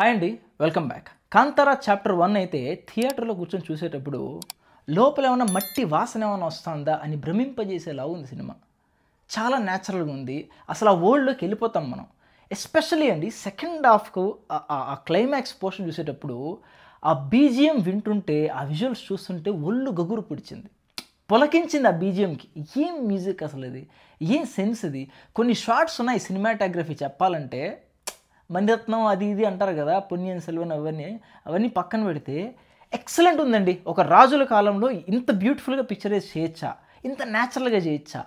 Hi అండి, welcome back. Kantara chapter 1 అయితే థియేటర్లో కూర్చొని చూసేటప్పుడు లోపల ఏమైనా మట్టి వాసన ఏమైనా వస్తుందా అని భ్రమింపజేసేలా ఉంది సినిమా. చాలా న్యాచురల్గా ఉంది. అసలు ఆ వరల్డ్లోకి వెళ్ళిపోతాం మనం. ఎస్పెషల్లీ అండి సెకండ్ హాఫ్కు ఆ క్లైమాక్స్ పోర్షన్ చూసేటప్పుడు ఆ బీజిఎం వింటుంటే, ఆ విజువల్స్ చూస్తుంటే ఒళ్ళు గగురు పిడిచింది, పొలకించింది. ఆ బీజిఎంకి ఏం మ్యూజిక్ అసలు, ఇది ఏం సెన్స్. ఇది కొన్ని షార్ట్స్ ఉన్నాయి సినిమాటోగ్రఫీ చెప్పాలంటే, మణిరత్నం అది ఇది అంటారు కదా, పొన్నియిన్ సెల్వన్ అవన్నీ పక్కన పెడితే ఎక్సలెంట్ ఉందండి. ఒక రాజుల కాలంలో ఇంత బ్యూటిఫుల్గా పిక్చరైజ్ చేయొచ్చా, ఇంత న్యాచురల్గా చేయొచ్చా?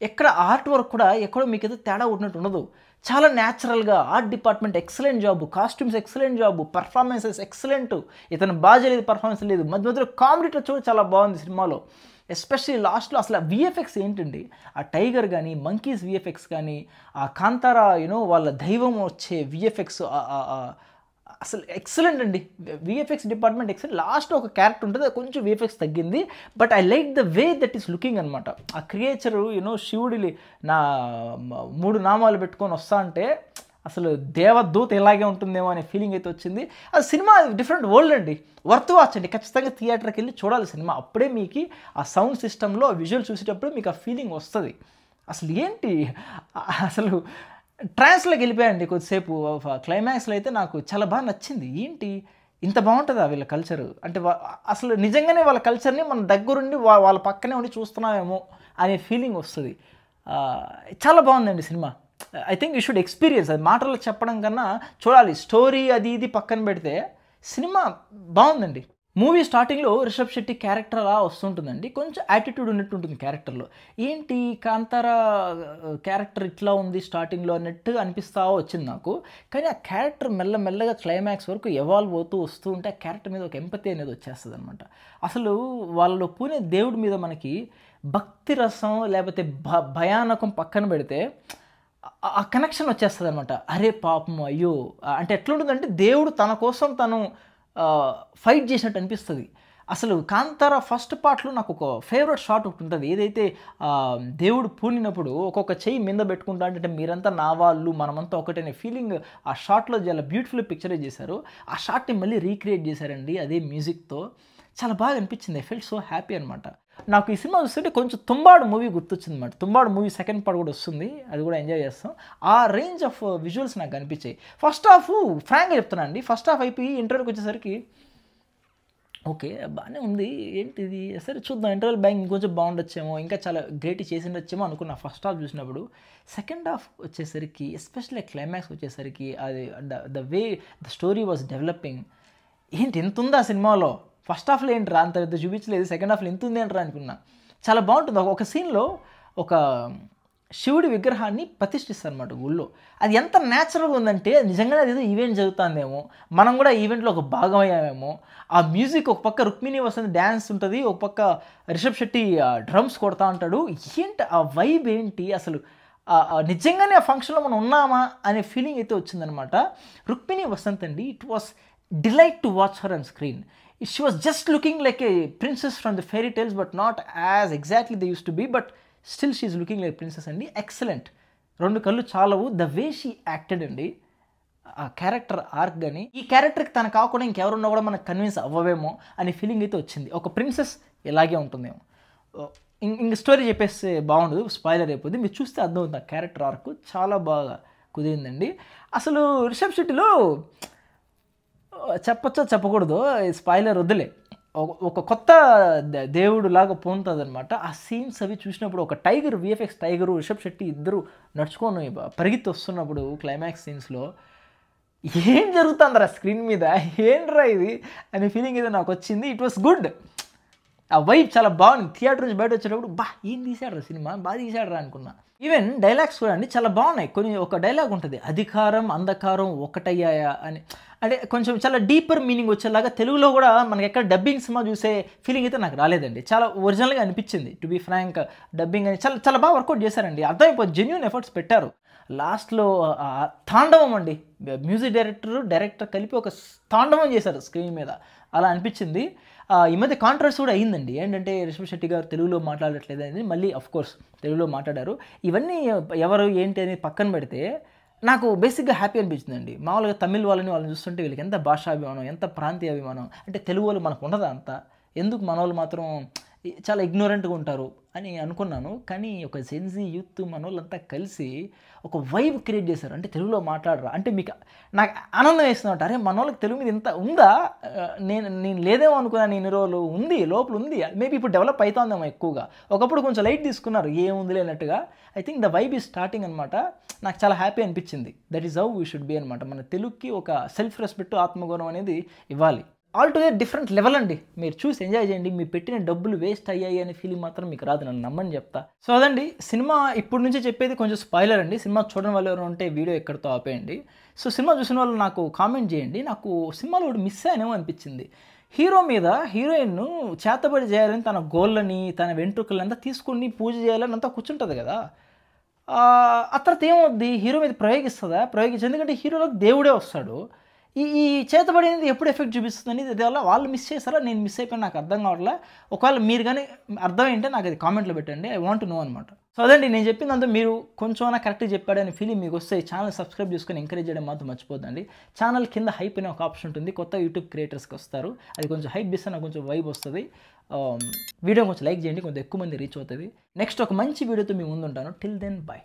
ఎక్కడ ఆర్ట్ వర్క్ కూడా ఎక్కడో మీకు ఏదో తేడా ఉన్నట్టు ఉండదు. చాలా న్యాచురల్గా art department excellent job, costumes excellent job, performances excellent. ఇతను బాగా లేదు, పర్ఫార్మెన్స్ లేదు, మధ్య మధ్యలో కామెడీ టచ్ కూడా చాలా బాగుంది సినిమాలో. ఎస్పెషల్లీ లాస్ట్లో అసలు ఆ విఎఫ్ఎక్స్ ఏంటండి, ఆ టైగర్ కానీ మంకీస్ విఎఫ్ఎక్స్ కానీ, ఆ కాంతారా వాళ్ళ దైవం వచ్చే విఎఫ్ఎక్స్ అసలు ఎక్సలెంట్ అండి. VFX department excellent. లాస్ట్ ఒక క్యారెక్టర్ ఉంటుంది, అది కొంచెం విఎఫ్ఎక్స్ తగ్గింది, but I like the way that is looking అనమాట. ఆ క్రియేచరు శివుడి నా 3 నామాలు పెట్టుకొని వస్తా అంటే అసలు దేవదూత ఇలాగే ఉంటుందేమో అనే ఫీలింగ్ అయితే వచ్చింది. అది సినిమా డిఫరెంట్ వరల్డ్ అండి, వర్త్ వాచ్ అండి. ఖచ్చితంగా థియేటర్కి వెళ్ళి చూడాలి సినిమా. అప్పుడే మీకు ఆ సౌండ్ సిస్టంలో విజువల్ చూసేటప్పుడు మీకు ఆ ఫీలింగ్ వస్తుంది. అసలు ఏంటి అసలు ట్రాన్స్లోకి వెళ్ళిపోయాయండి కొద్దిసేపు. క్లైమాక్స్లో అయితే నాకు చాలా బాగా నచ్చింది. ఏంటి ఇంత బాగుంటుందా వీళ్ళ కల్చరు అంటే, అసలు నిజంగానే వాళ్ళ కల్చర్ని మన దగ్గరుండి వాళ్ళ పక్కనే ఉండి చూస్తున్నామేమో అనే ఫీలింగ్ వస్తుంది. చాలా బాగుందండి cinema. I think you should experience. అది మాటల్లో చెప్పడం కన్నా చూడాలి. స్టోరీ అది ఇది పక్కన పెడితే సినిమా బాగుందండి. మూవీ స్టార్టింగ్లో రిషబ్ శెట్టి క్యారెక్టర్ అలా వస్తుంటుందండి, కొంచెం యాటిట్యూడ్ ఉన్నట్టు ఉంటుంది క్యారెక్టర్లో. ఏంటి కాంతారా క్యారెక్టర్ ఇట్లా ఉంది స్టార్టింగ్లో అన్నట్టు అనిపిస్తా వచ్చింది నాకు. కానీ ఆ క్యారెక్టర్ మెల్లమెల్లగా క్లైమాక్స్ వరకు ఎవాల్వ్ అవుతూ వస్తూ ఉంటే ఆ క్యారెక్టర్ మీద ఒక ఎంపతి అనేది వచ్చేస్తుంది అనమాట. అసలు వాళ్ళలో పూనే దేవుడి మీద మనకి భక్తి రసం లేకపోతే భయానకం పక్కన పెడితే ఆ కనెక్షన్ వచ్చేస్తుంది అనమాట. అరే పాపం అయ్యో అంటే ఎట్లుంటుందంటే, దేవుడు తన కోసం తను ఫైట్ చేసినట్టు అనిపిస్తుంది. అసలు కాంతారా ఫస్ట్ పార్ట్లో నాకు ఒక ఫేవరెట్ షాట్ ఒకటి ఉంటుంది. ఏదైతే దేవుడు పూనినప్పుడు ఒక్కొక్క చెయ్యి మీద పెట్టుకుంటా అంటే మీరంతా నా వాళ్ళు మనమంతా ఒకటనే ఫీలింగ్ ఆ షాట్లో చాలా బ్యూటిఫుల్ పిక్చరైజ్ చేశారు. ఆ షాట్ని మళ్ళీ రీక్రియేట్ చేశారండి అదే మ్యూజిక్తో. చాలా బాగా అనిపించింది. ఐ ఫెల్ట్ సో హ్యాపీ అనమాట. నాకు ఈ సినిమా చూస్తుంటే కొంచెం తుంబాడు మూవీ గుర్తొచ్చింది అనమాట. తుంబాడు మూవీ సెకండ్ పార్ట్ కూడా వస్తుంది, అది కూడా ఎంజాయ్ చేస్తాం. ఆ రేంజ్ ఆఫ్ విజువల్స్ నాకు కనిపించాయి. ఫస్ట్ హాఫ్ ఫ్రాంక్గా చెప్తున్నా అండి, ఫస్ట్ హాఫ్ అయిపోయి ఇంటర్వ్యూకి వచ్చేసరికి ఓకే బాగానే ఉంది, ఏంటిది సరే చూద్దాం, ఇంటర్వెల్ బ్యాంక్ ఇంకొంచెం బాగుండొచ్చేమో, ఇంకా చాలా గ్రేట్ చేసి ఉండొచ్చేమో అనుకున్నా ఫస్ట్ హాఫ్ చూసినప్పుడు. సెకండ్ హాఫ్ వచ్చేసరికి ఎస్పెషల్లీ క్లైమాక్స్ వచ్చేసరికి అది the way the story was developing. ఏంటి ఎంత ఉందా సినిమాలో, ఫస్ట్ హాఫ్లో ఏంట్రా అంత పెద్ద చూపించలేదు, సెకండ్ హాఫ్లో ఎంత ఉంది ఏంట్రా అనుకున్నా. చాలా బాగుంటుంది. ఒక సీన్లో ఒక శివుడి విగ్రహాన్ని ప్రతిష్ఠిస్తారు అనమాట గుళ్ళో. అది ఎంత న్యాచురల్గా ఉందంటే, నిజంగానే అదేదో ఈవెంట్ జరుగుతుందేమో, మనం కూడా ఈవెంట్లో ఒక భాగం అయ్యామేమో. ఆ మ్యూజిక్ ఒక పక్క రుక్మిణి వసంత్ డ్యాన్స్ ఉంటుంది, ఒక పక్క రిషబ్ శెట్టి డ్రమ్స్ కొడతా ఉంటాడు. ఏంటి ఆ వైబ్ ఏంటి అసలు, నిజంగానే ఆ ఫంక్షన్లో మనం ఉన్నామా అనే ఫీలింగ్ అయితే వచ్చిందనమాట. రుక్మిణి వసంత్ అండి, it was delight to watch her on screen. She was just looking like a princess from the fairy tales, but not as exactly they used to be, but still she is looking like a princess అండి. Excellent. 2 కళ్ళు చాలవు, the way she acted అండి. ఆ character arc కానీ ఈ క్యారెక్టర్కి తను కాకుండా ఇంకెవరున్నా కూడా మనకు కన్విన్స్ అవ్వవేమో అనే ఫీలింగ్ అయితే వచ్చింది. ఒక ప్రిన్సెస్ ఇలాగే ఉంటుందేమో. ఇంక స్టోరీ చెప్పేస్తే బాగుండదు, స్పాయిలర్ అయిపోద్ది, మీరు చూస్తే అర్థమవుతుంది. ఆ క్యారెక్టర్ ఆర్క్ చాలా బాగా కుదిరిందండి. అసలు రిషబ్ శెట్టిలో చెప్పచ్చో చెప్పకూడదు, స్పాయిలర్ వద్దులే, ఒక కొత్త దేవుడు లాగా పోతుంది అనమాట. ఆ సీన్స్ అవి చూసినప్పుడు ఒక tiger VFX tiger Rishab Shetty ఇద్దరు నడుచుకొని పరిగెత్తి వస్తున్నప్పుడు క్లైమాక్స్ సీన్స్లో ఏం జరుగుతుందిరా స్క్రీన్ మీద, ఏంట్రా ఇది అనే ఫీలింగ్ అయితే నాకు వచ్చింది. It was good. ఆ వైబ్ చాలా బాగుంది. థియేటర్ నుంచి బయట వచ్చేటప్పుడు ఏం తీసాడరా సినిమా, బాగా తీసాడరా అనుకున్నా. ఈవెన్ డైలాగ్స్ కూడా అండి చాలా బాగున్నాయి. ఒక డైలాగ్ ఉంటుంది, అధికారం అంధకారం ఒకటయ్యాయా అని, అంటే కొంచెం చాలా డీపర్ మీనింగ్ వచ్చేలాగా తెలుగులో కూడా మనకి ఎక్కడ డబ్బింగ్ సినిమా చూసే ఫీలింగ్ అయితే నాకు రాలేదండి. చాలా ఒరిజినల్గా అనిపించింది. టు బీ ఫ్రాంక్, డబ్బింగ్ అని చాలా చాలా బాగా వర్కౌట్ చేశారండి. అర్థమైపోయి జెన్యూన్ ఎఫర్ట్స్ పెట్టారు. లాస్ట్లో తాండవం అండి, మ్యూజిక్ డైరెక్టర్ కలిపి ఒక తాండవం చేశారు స్క్రీన్ మీద, అలా అనిపించింది. ఈ మధ్య కాంట్రవర్సీ కూడా అయిందండి. ఏంటంటే రిషబ్ శెట్టి గారు తెలుగులో మాట్లాడట్లేదు అని, మళ్ళీ అఫ్కోర్స్ తెలుగులో మాట్లాడారు. ఇవన్నీ ఎవరు ఏంటి అనేది పక్కన పెడితే, నాకు బేసిక్‌గా హ్యాపీ అనిపించిందండి. మామూలుగా తమిళ్ వాళ్ళని చూస్తుంటే వీళ్ళకి ఎంత భాషాభిమానం, ఎంత ప్రాంతీయ అభిమానం. అంటే తెలుగు వాళ్ళు మనకు ఉండదా అంత? ఎందుకు మనోళ్ళు మాత్రం చాలా ఇగ్నోరెంట్‌గా ఉంటారు అని అనుకున్నాను. కానీ ఒక జెన్‌జీ యూత్ మనోళ్ళంతా కలిసి ఒక వైబ్ క్రియేట్ చేశారు. అంటే తెలుగులో మాట్లాడరా అంటే మీకు నాకు ఆనందం వేసిందన్నమాట. అరే మనోళ్ళకి తెలుగు మీద ఇంత ఉందా? నేను లేదేమో అనుకున్నాను ఇన్ని రోజులు. ఉంది లోపల ఉంది. మేబీ ఇప్పుడు డెవలప్ అయితోందేమో ఎక్కువగా. ఒకప్పుడు కొంచెం లైట్ తీసుకున్నారు ఏముందిలే అన్నట్టుగా. I think the vibe is starting అనమాట. నాకు చాలా హ్యాపీ అనిపించింది. That is how we should be అనమాట. మన తెలుగుకి ఒక సెల్ఫ్ రెస్పెక్ట్, ఆత్మగౌరవం అనేది ఇవ్వాలి. ఆల్ టుగెదర్ డిఫరెంట్ లెవెల్ అండి. మీరు చూసి ఎంజాయ్ చేయండి. మీరు పెట్టిన డబ్బులు వేస్ట్ అయ్యాయి అనే ఫీలింగ్ మాత్రం మీకు రాదు, నన్ను నమ్మని చెప్తా. సో అదండి సినిమా. ఇప్పుడు నుంచి చెప్పేది కొంచెం స్పాయిలర్ అండి. సినిమా చూడని వాళ్ళు ఎవరు ఉంటే వీడియో ఎక్కడితో ఆపేయండి. సో సినిమా చూసిన వాళ్ళు నాకు కామెంట్ చేయండి. నాకు సినిమాలో ఒకటి మిస్ అయ్యానేమో అనిపించింది. హీరో మీద హీరోయిన్ను చేతబడి చేయాలని తన గోళ్ళని, తన వెంట్రుకలంతా తీసుకుని పూజ చేయాలని అంతా కూర్చుంటుంది కదా. ఆ తర్వాత ఏమవుద్ది? హీరో మీద ప్రయోగిస్తుందా? ఎందుకంటే హీరోలోకి దేవుడే వస్తాడు. ఈ ఈ చేతబడి అనేది ఎప్పుడు ఎఫెక్ట్ చూపిస్తుందని దానివల్ల వాళ్ళు మిస్ చేస్తారా, నేను మిస్ అయిపోయాను, నాకు అర్థం కావట్లే. ఒకవేళ మీరు కానీ అర్థమైంటే నాకు అది కామెంట్లో పెట్టండి. ఐ వాంట్ టు నో అనమాట. సో అదండి నేను చెప్పిందంతా మీరు కొంచెం కరెక్ట్గా చెప్పాడని ఫీలింగ్ మీకు వస్తే ఛానల్ సబ్స్క్రైబ్ చేసుకొని ఎంకరేజ్ చేయడం మాత్రం మర్చిపోద్దండి. ఛానల్ కింద హైప్ అనే ఒక ఆప్షన్ ఉంటుంది. కొత్త యూట్యూబ్ క్రియేటర్స్కి వస్తారు. అది కొంచెం హైప్ ఇస్తే నాకు కొంచెం వైబ్ వస్తుంది. వీడియో కొంచెం లైక్ చేయండి, కొంచెం ఎక్కువ మంది రీచ్ అవుతుంది. నెక్స్ట్ ఒక మంచి వీడియోతో మీ ముందు ఉంటాను. Till then by.